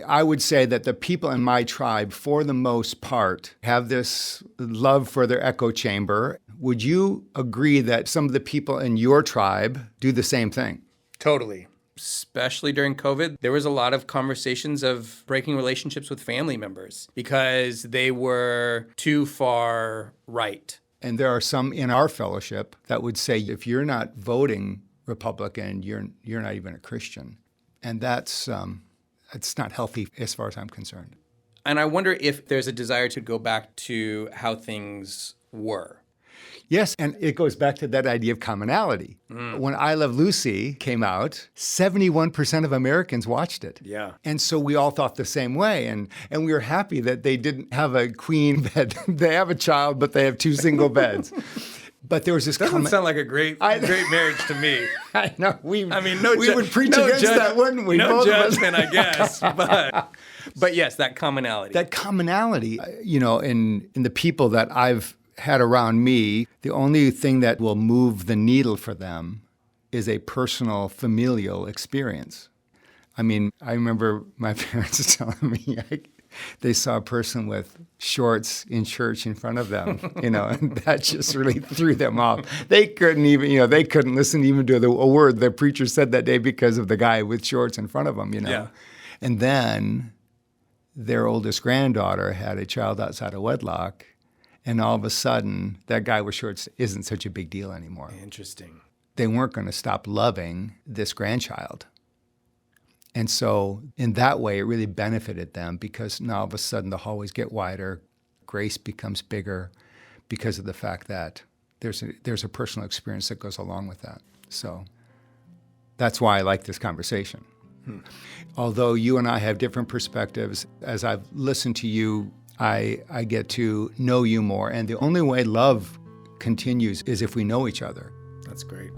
I would say that the people in my tribe, for the most part, have this love for their echo chamber. Would you agree that some of the people in your tribe do the same thing? Totally. Especially during COVID, there was a lot of conversations of breaking relationships with family members because they were too far right. And there are some in our fellowship that would say, if you're not voting Republican, you're not even a Christian. And that's it's not healthy as far as I'm concerned. And I wonder if there's a desire to go back to how things were. Yes, and it goes back to that idea of commonality. When I Love Lucy came out, 71% of Americans watched it. Yeah. And so we all thought the same way. And we were happy that they didn't have a queen bed. They have a child, but they have two single beds. But there was this Doesn't sound like a great marriage to me. I know. We would preach no against that, wouldn't we? No Both judgment, I guess. But yes, that commonality. That commonality, in the people that I've had around me, the only thing that will move the needle for them is a personal, familial experience. I mean, I remember my parents telling me they saw a person with shorts in church in front of them, and that just really threw them off. They couldn't even, they couldn't listen even to a word the preacher said that day because of the guy with shorts in front of them, Yeah. And then their oldest granddaughter had a child outside of wedlock, and all of a sudden, that guy with shorts isn't such a big deal anymore. Interesting. They weren't going to stop loving this grandchild. And so in that way, it really benefited them because now all of a sudden the hallways get wider, grace becomes bigger because of the fact that there's a personal experience that goes along with that. So that's why I like this conversation. Although you and I have different perspectives, as I've listened to you, I get to know you more. And the only way love continues is if we know each other. That's great.